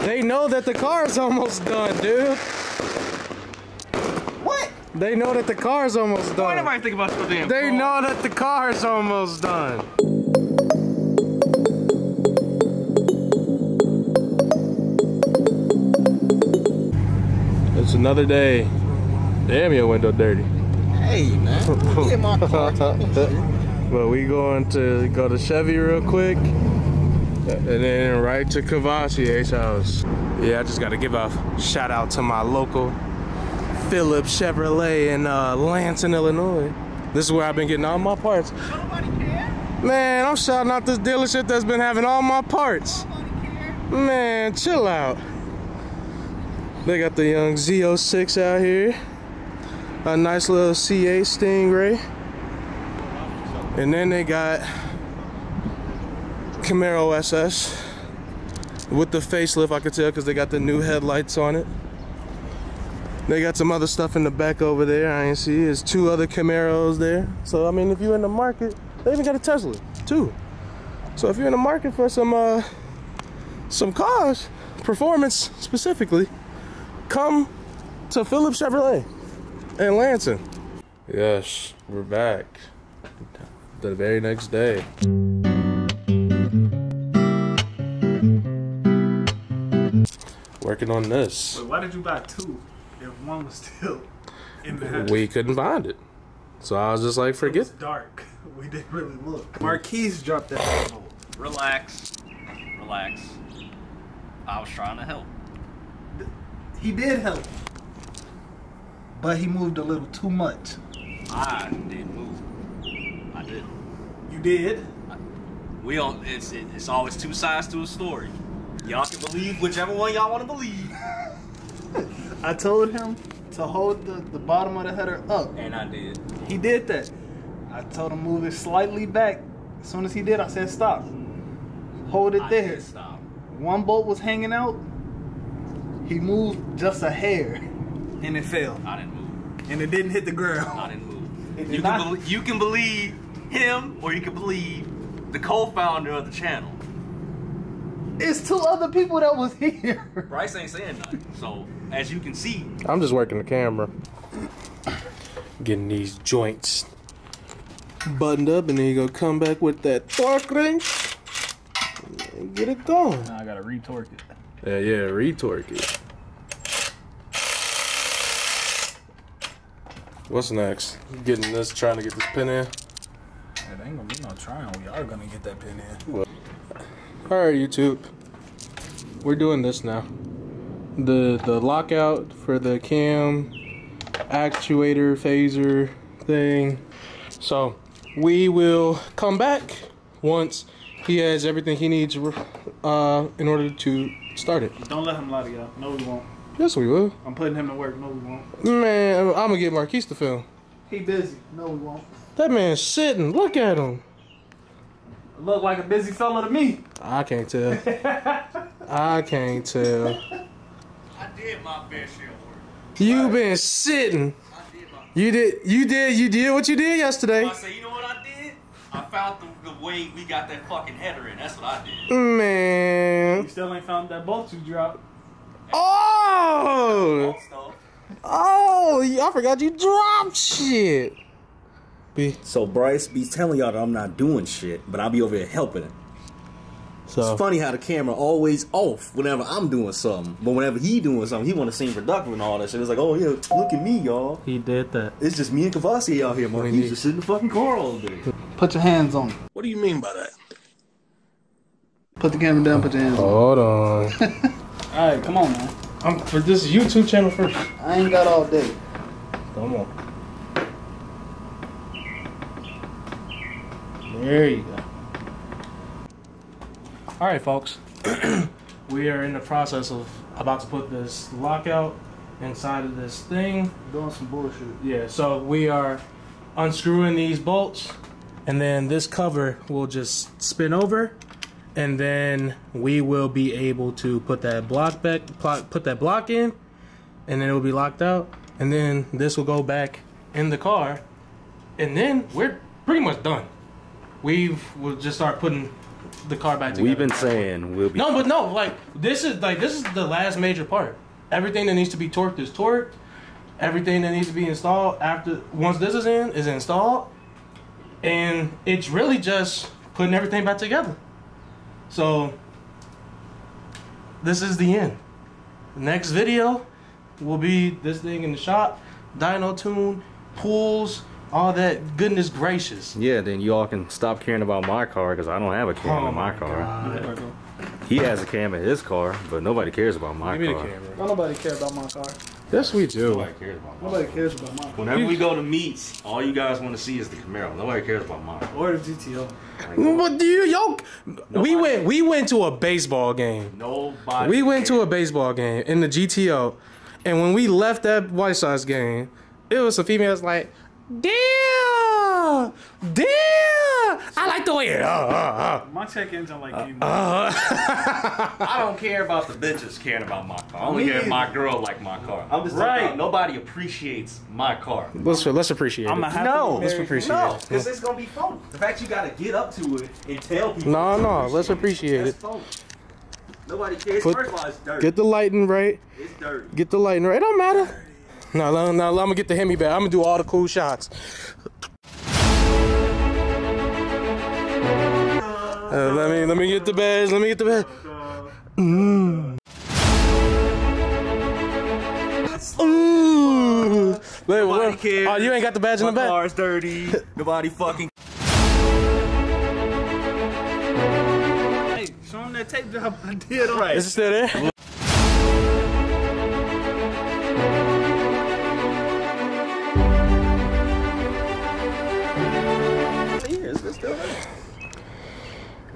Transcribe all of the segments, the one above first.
They know that the car's almost done, dude. What? They know that the car's almost done. Why nobody think about your damn They car? know that the car's almost done. It's another day. Damn, your window dirty. Hey, man. Get my car. But we going to go to Chevy real quick. And then right to Cavasier's house. Yeah, I just got to give a shout out to my local Philip Chevrolet in Lansing, Illinois. This is where I've been getting all my parts. Nobody care. Man, I'm shouting out this dealership that's been having all my parts. Nobody care. Man, chill out. They got the young Z06 out here. A nice little C8 Stingray. And then they got Camaro SS with the facelift, I could tell, because they got the new headlights on it. They got some other stuff in the back over there I ain't see. There's 2 other Camaros there. So I mean, if you're in the market, they even got a Tesla too. So if you're in the market for some cars, performance specifically, come to Philip Chevrolet in Lansing. Yes, we're back. The very next day. Working on this. Wait, why did you buy 2 if one was still in the head? We couldn't find it. So I was just like, It forget was dark. We didn't really look. Marquise dropped that bolt. Relax. Relax. I was trying to help. He did help. But he moved a little too much. I did move. I did. You did? We don't. It's always 2 sides to a story. Y'all can believe whichever one y'all want to believe. I told him to hold the bottom of the header up. And I did. He did that. I told him move it slightly back. As soon as he did, I said stop. Hold it I there. did stop. One bolt was hanging out. He moved just a hair, and it fell. I didn't move. And it didn't hit the ground. I didn't move. It You did can, not. you can believe him, or you can believe the co-founder of the channel. It's 2 other people that was here. Bryce ain't saying nothing. So as you can see, I'm just working the camera. Getting these joints buttoned up, and then you go come back with that torque wrench and get it going. Now I gotta retorque it. Yeah, retorque it. What's next? Getting this, trying to get this pin in. It ain't gonna be no trying. We are gonna get that pin in. Well, alright, YouTube. We're doing this now. The lockout for the cam actuator phaser thing. So we will come back once he has everything he needs in order to start it. Don't let him lie to y'all. No, we won't. Yes, we will. I'm putting him to work. No, we won't. Man, I'm gonna get Marquise to film. He busy. No, we won't. That man's sitting. Look at him. Look like a busy fella to me. I can't tell. I can't tell. I did my fair share of work. You been sitting. I did my. You did what you did yesterday. I say, you know what I did? I found the way we got that fucking header in. That's what I did. Man. You still ain't found that bolt you dropped. Oh! Stuff. Oh, I forgot you dropped shit. B. So Bryce be telling y'all that I'm not doing shit, but I'll be over here helping it. So It's funny how the camera always off whenever I'm doing something, but whenever he doing something, he want to seem productive and all that shit. It's like, oh yeah, look at me, y'all. he did that. It's just me and Cavassi out here, man. He's just sitting in the fucking car all day. Put your hands on it. What do you mean by that? Put the camera down. Put your hands on Hold on. it. All right, come on, man. I'm for this YouTube channel first. I ain't got all day. Come on. There you go. All right, folks. We are in the process of about to put this lockout inside of this thing. Doing some bullshit. Yeah, so we are unscrewing these bolts, and then this cover will just spin over, and then we will be able to put that block back, put that block in, and then it will be locked out, and then this will go back in the car, and then we're pretty much done. We'll just start putting the car back together. We've been saying we'll be. No, but no, like this is the last major part. Everything that needs to be torqued is torqued. Everything that needs to be installed once this is installed, and it's really just putting everything back together. So this is the end. The next video will be this thing in the shop, dyno tune, pools, all that goodness gracious. Yeah, then you all can stop caring about my car because I don't have a cam in my car. God. He has a cam in his car, but nobody cares about my Give me car. the camera. Don't nobody care about my car. Yes, we do. Nobody cares about my Nobody car. cares about my car. Whenever we go to meets, all you guys want to see is the Camaro. Nobody cares about my car. Or the GTO. But we went to a baseball game. Nobody. We went to a baseball game in the GTO, and when we left that White Sox game, it was some females like, damn, I like the way it. My check engine like came I don't care about the bitches caring about my car. I only care if my girl like my car. I'm just right. Nobody appreciates my car. Let's appreciate I'm a it. happy Let's married appreciate No, it. because it's gonna be fun. The fact you gotta get up to it and tell people. No, let's appreciate That's it. fun. Nobody cares. Put- First of all, it's dirty. Get the lighting right. It's dirty. Get the lighting right. It don't matter. No, I'm gonna get the Hemi back. I'm gonna do all the cool shots. Let me get the badge. Let me get the badge. Wait, Nobody cares. oh, you ain't got the badge in My the back. car's dirty. Nobody fucking. Hey, show him that tape job I did on Right. Is it still there?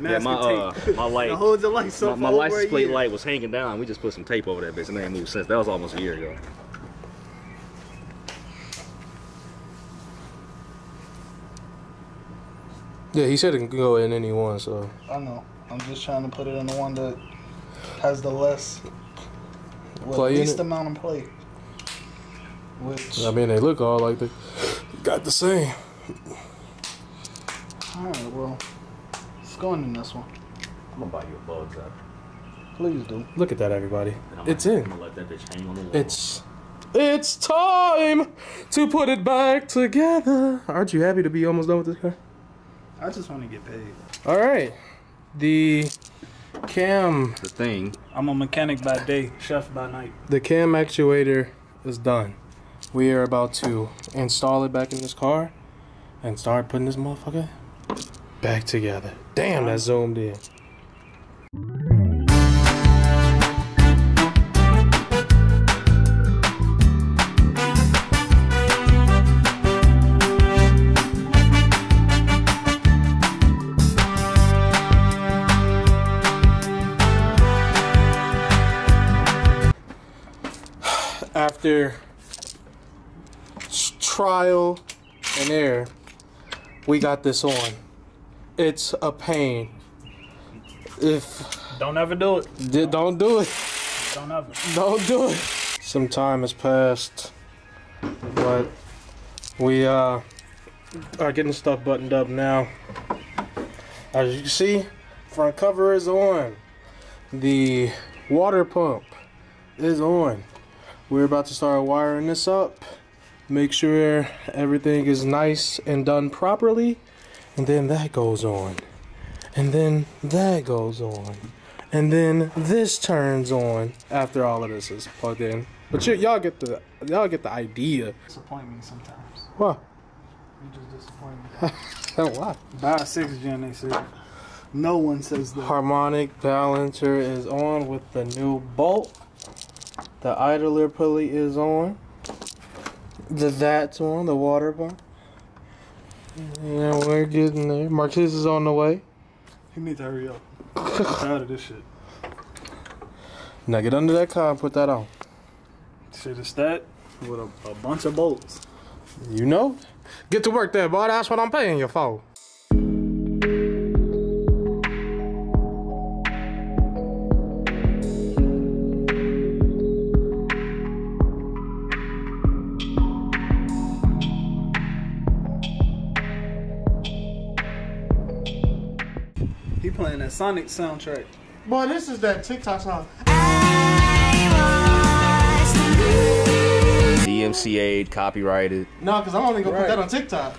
Yeah, my light. Hold your light so My far license over a plate year. light was hanging down. We just put some tape over that bitch and they ain't moved since. That was almost a year ago. Yeah, he said it can go in any one, so. I know. I'm just trying to put it in the one that has the Play in least it? amount of play. Which I mean, they look all like they got the same. alright, well, it's going in this one. I'm gonna buy you a bug up. Please do. Look at that, everybody. It's in. I'm gonna let that bitch hang on the wall. It's time to put it back together. Aren't you happy to be almost done with this car? I just want to get paid. All right, the cam I'm a mechanic by day, chef by night. actuator is done. We are about to install it back in this car and start putting this motherfucker back together. Damn, that zoomed in. After trial and error, we got this on. It's a pain. Don't ever do it. Don't do it. Don't ever. Don't do it. Some time has passed, but we are getting stuff buttoned up now. As you can see, front cover is on. The water pump is on. We're about to start wiring this up. Make sure everything is nice and done properly. And then that goes on. And then that goes on. And then this turns on after all of this is plugged in. But y'all get the idea. Disappoint me sometimes. What? You just disappoint me. Why? Buy a 6th gen, they said. No one says that. Harmonic balancer is on with the new bolt. The idler pulley is on. That's on, the water pump. Yeah, we're getting there. Marquise is on the way. You need to hurry up. I'm tired of this shit. Now get under that car and put that on. Shit is that with a bunch of bolts. You know? Get to work there, boy. That's what I'm paying you for. He playing that Sonic soundtrack. Boy, this is that TikTok song. DMCA'd, copyrighted. No, because I'm only gonna put that on TikTok.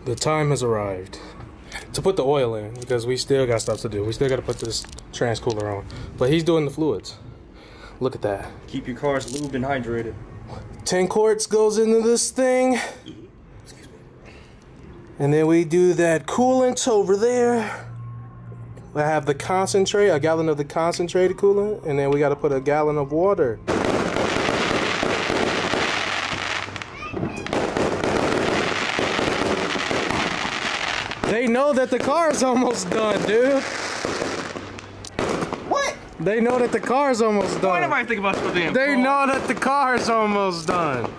The time has arrived to put the oil in because we still got stuff to do. We still got to put this trans cooler on. But he's doing the fluids. Look at that. Keep your cars lubed and hydrated. 10 quarts goes into this thing. And then we do that coolant over there. I have the concentrate, a gallon of the concentrated coolant, and then we got to put a gallon of water. They know that the car's almost done, dude. What? They know that the car's almost done. Why am I thinking about your damn They car? know that the car's almost done.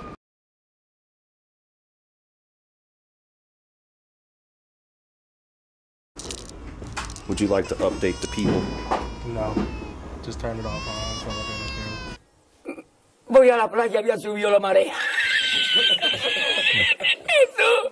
Would you like to update the people? No. Just turn it off. Voy a la playa, había subido la marea. Eso.